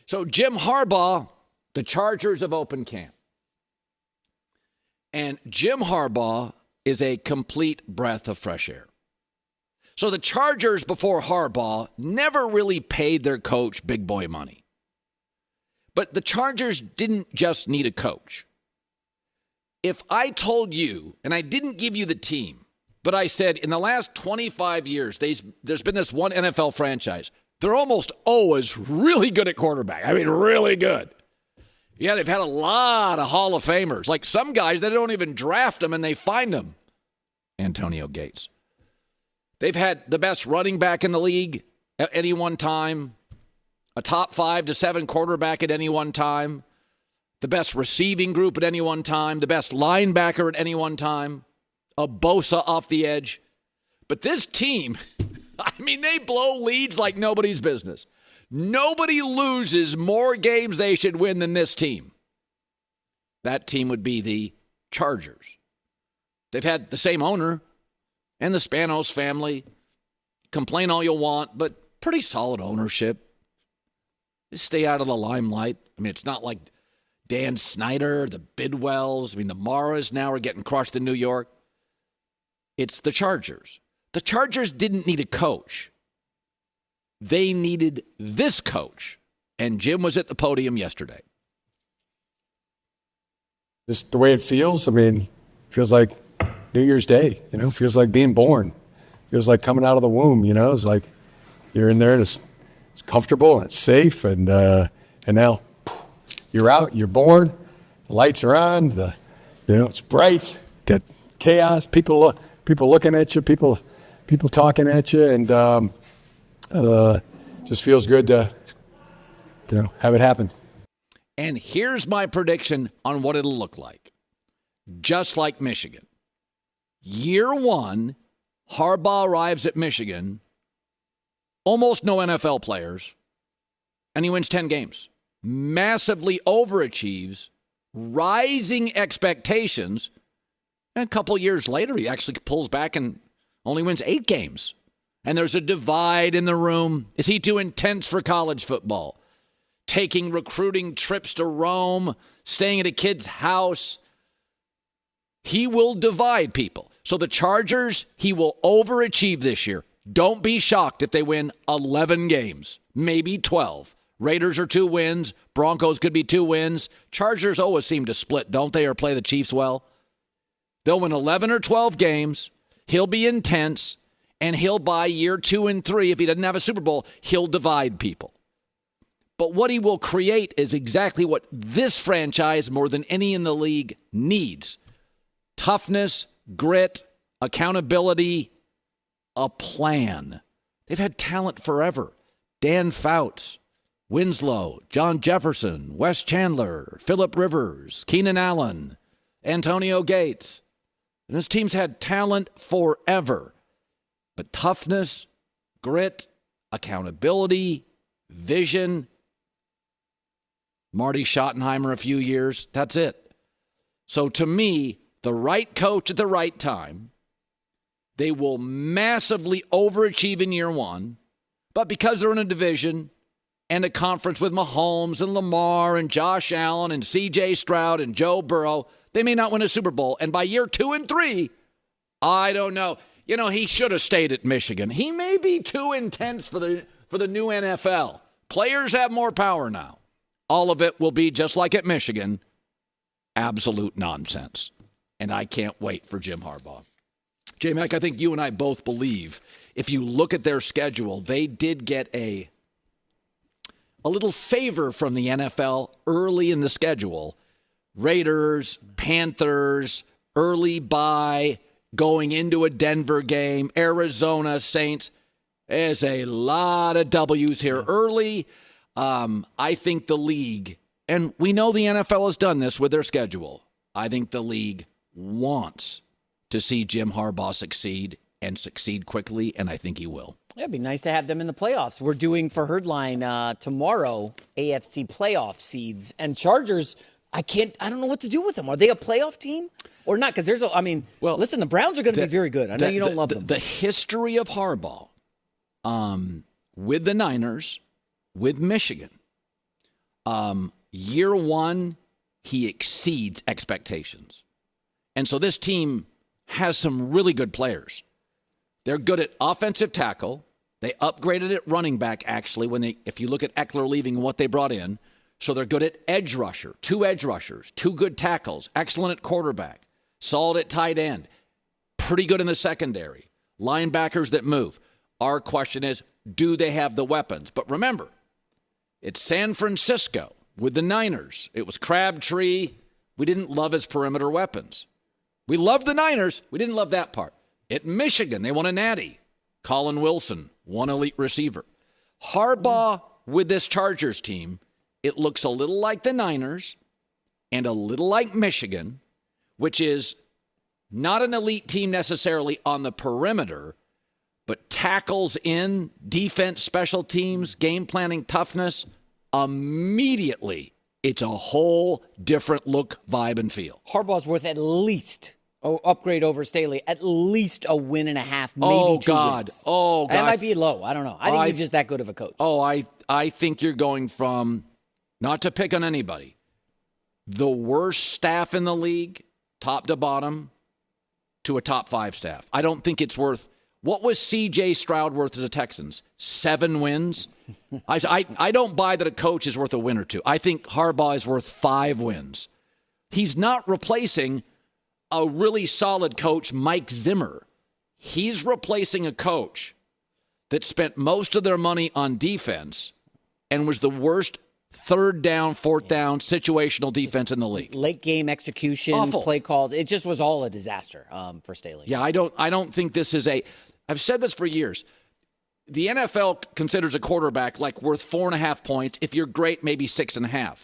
So Jim Harbaugh, the Chargers have opened camp. And Jim Harbaugh is a complete breath of fresh air. So the Chargers before Harbaugh never really paid their coach big boy money. But the Chargers didn't just need a coach. If I told you, and I didn't give you the team, but I said in the last 25 years, there's been this one NFL franchise. They're almost always really good at quarterback. I mean, really good. Yeah, they've had a lot of Hall of Famers. Like some guys, they don't even draft them and they find them. Antonio Gates. They've had the best running back in the league at any one time, a top 5 to 7 quarterback at any one time, the best receiving group at any one time, the best linebacker at any one time, a Bosa off the edge. But this team, I mean, they blow leads like nobody's business. Nobody loses more games they should win than this team. That team would be the Chargers. They've had the same owner and the Spanos family. Complain all you want, but pretty solid ownership. Just stay out of the limelight. I mean, it's not like Dan Snyder, the Bidwells. I mean, the Maras now are getting crushed in New York. It's the Chargers. The Chargers didn't need a coach. They needed this coach. And Jim was at the podium yesterday. Just the way it feels, I mean, feels like New Year's Day, feels like being born. Feels like coming out of the womb, It's like you're in there and it's comfortable and it's safe. And now you're out, you're born, the lights are on, it's bright, got chaos, people looking at you, people talking at you, and just feels good to have it happen. And here's my prediction on what it'll look like. Just like Michigan. Year 1, Harbaugh arrives at Michigan, almost no NFL players, and he wins 10 games. Massively overachieves, rising expectations, and a couple years later, he actually pulls back and only wins 8 games. And there's a divide in the room. Is he too intense for college football? Taking recruiting trips to Rome, staying at a kid's house. He will divide people. So the Chargers, he will overachieve this year. Don't be shocked if they win 11 games, maybe 12. Raiders are 2 wins. Broncos could be 2 wins. Chargers always seem to split, don't they, or play the Chiefs well? They'll win 11 or 12 games. He'll be intense, and he'll buy year 2 and 3. If he doesn't have a Super Bowl, he'll divide people. But what he will create is exactly what this franchise, more than any in the league, needs. Toughness, grit, accountability, a plan. They've had talent forever. Dan Fouts, Winslow, John Jefferson, Wes Chandler, Phillip Rivers, Keenan Allen, Antonio Gates. And this team's had talent forever. But toughness, grit, accountability, vision. Marty Schottenheimer a few years, that's it. So to me, the right coach at the right time, they will massively overachieve in year 1, but because they're in a division and a conference with Mahomes and Lamar and Josh Allen and C.J. Stroud and Joe Burrow, they may not win a Super Bowl. And by year 2 and 3, I don't know. He should have stayed at Michigan. He may be too intense for the new NFL. Players have more power now. All of it will be just like at Michigan, absolute nonsense. And I can't wait for Jim Harbaugh. J-Mac, I think you and I both believe if you look at their schedule, they did get a little favor from the NFL early in the schedule. Raiders, Panthers, early bye, going into a Denver game, Arizona, Saints. There's a lot of W's here early. I think the league, and we know the NFL has done this with their schedule, I think the league wants to see Jim Harbaugh succeed and succeed quickly, and I think he will. Yeah, it'd be nice to have them in the playoffs. We're doing for Herdline tomorrow AFC playoff seeds, and Chargers, I don't know what to do with them. Are they a playoff team or not? Because listen, the Browns are going to be very good. I know you don't love them. The history of Harbaugh with the Niners, with Michigan, Year one, he exceeds expectations. And so this team has some really good players. They're good at offensive tackle. They upgraded at running back, actually, if you look at Eckler leaving and what they brought in. So they're good at edge rusher, 2 edge rushers, 2 good tackles, excellent at quarterback, solid at tight end, pretty good in the secondary, linebackers that move. Our question is, do they have the weapons? But remember, it's San Francisco with the Niners. It was Crabtree. We didn't love his perimeter weapons. We loved the Niners. We didn't love that part. At Michigan, they won a natty. Colin Wilson, one elite receiver. Harbaugh with this Chargers team, it looks a little like the Niners and a little like Michigan, which is not an elite team necessarily on the perimeter, but tackles in, defense, special teams, game planning, toughness. Immediately, it's a whole different look, vibe, and feel. Harbaugh's worth at least upgrade over Staley, at least a win and a half, maybe 2 wins. Oh, God. That might be low. I don't know. I think he's just that good of a coach. I think you're going from, not to pick on anybody, the worst staff in the league, top to bottom, to a top 5 staff. I don't think it's worth, what was C.J. Stroud worth to the Texans? 7 wins? I don't buy that a coach is worth a win or 2. I think Harbaugh is worth 5 wins. He's not replacing a really solid coach, Mike Zimmer. He's replacing a coach that spent most of their money on defense and was the worst 3rd down, 4th down situational defense in the league. Late game execution, awful. Play calls. It just was all a disaster for Staley. Yeah, I don't think this is I've said this for years. The NFL considers a quarterback like worth 4.5 points. If you're great, maybe 6.5.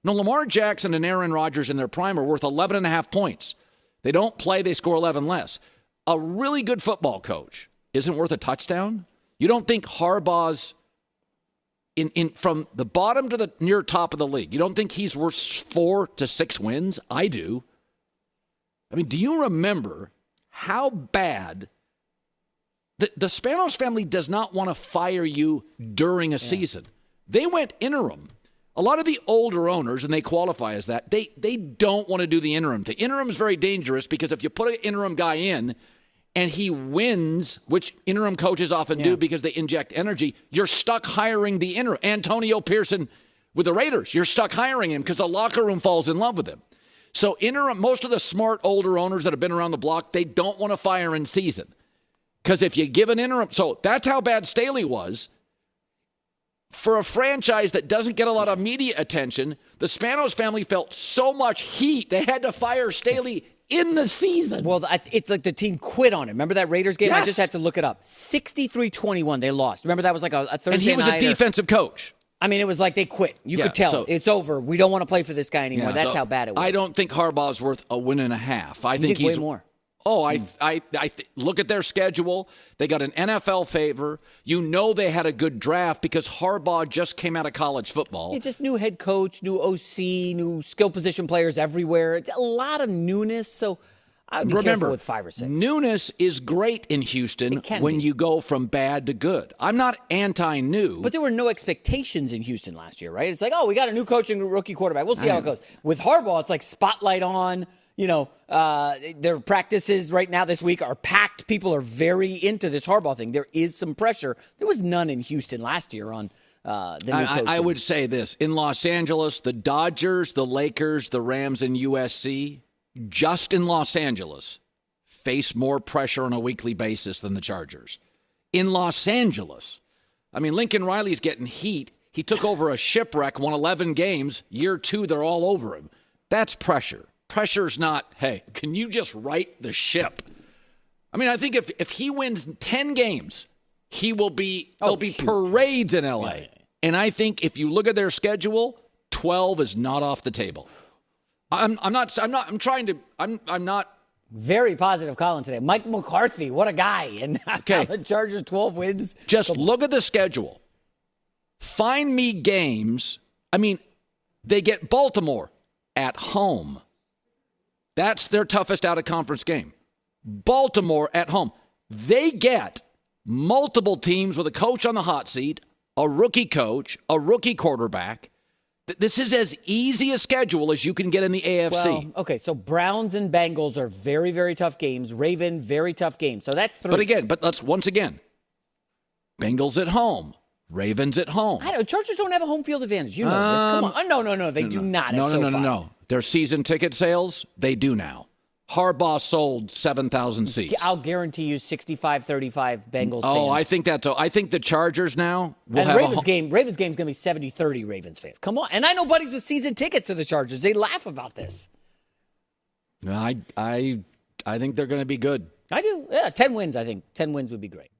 No, Lamar Jackson and Aaron Rodgers in their prime are worth 11.5 points. They don't play, they score 11 less. A really good football coach isn't worth a touchdown? You don't think Harbaugh's in from the bottom to the near top of the league, you don't think he's worth 4 to 6 wins? I do. I mean, do you remember how bad the Spanos family does not want to fire you during a season? They went interim. A lot of the older owners, and they qualify as that, they don't want to do the interim. The interim is very dangerous because if you put an interim guy in and he wins, which interim coaches often do because they inject energy, you're stuck hiring the interim. Antonio Pearson with the Raiders, you're stuck hiring him because the locker room falls in love with him. So interim, most of the smart older owners that have been around the block, they don't want to fire in season. Because if you give an interim, so that's how bad Staley was. For a franchise that doesn't get a lot of media attention, the Spanos family felt so much heat, they had to fire Staley in the season. Well, it's like the team quit on him. Remember that Raiders game? Yes. I just had to look it up. 63-21, they lost. Remember that was like a Thursday night. And he was a defensive coach. I mean, it was like they quit. You could tell. So, it's over. We don't want to play for this guy anymore. That's how bad it was. I don't think Harbaugh's worth a win and a half. I think he's way more. Oh, I look at their schedule. They got an NFL favor. You know they had a good draft because Harbaugh just came out of college football. Yeah, just new head coach, new OC, new skill position players everywhere. It's a lot of newness, so I would be careful with 5 or 6. Newness is great in Houston when you go from bad to good. I'm not anti-new. But there were no expectations in Houston last year, right? It's like, we got a new coach and a rookie quarterback. We'll see how it goes. With Harbaugh, it's like spotlight on. You know, their practices right now this week are packed. People are very into this Harbaugh thing. There is some pressure. There was none in Houston last year on the new coach. I would say this. In Los Angeles, the Dodgers, the Lakers, the Rams, and USC, just in Los Angeles, face more pressure on a weekly basis than the Chargers. In Los Angeles, I mean, Lincoln Riley's getting heat. He took over a shipwreck, won 11 games. Year 2, they're all over him. That's pressure. Pressure's not, hey, can you just right the ship? I mean, I think if he wins 10 games, there'll be parades in LA. Yeah. And I think if you look at their schedule, 12 is not off the table. I'm not very positive Colin today. Mike McCarthy, what a guy. And the Chargers 12 wins. Just look at the schedule. Find me games. I mean, they get Baltimore at home. That's their toughest out-of-conference game. Baltimore at home. They get multiple teams with a coach on the hot seat, a rookie coach, a rookie quarterback. This is as easy a schedule as you can get in the AFC. Well, okay, so Browns and Bengals are very, very tough games. Raven, very tough game. So that's 3. But let's once again, Bengals at home, Ravens at home. I know Chargers don't have a home field advantage. You know this. Come on. No. They do not. No. Their season ticket sales, they do now. Harbaugh sold 7,000 seats. I'll guarantee you 65-35 Bengals fans. Oh, I think the Chargers now will and have Ravens game's going to be 70-30 Ravens fans. Come on. And I know buddies with season tickets to the Chargers. They laugh about this. I think they're going to be good. I do. Yeah, 10 wins, I think. 10 wins would be great.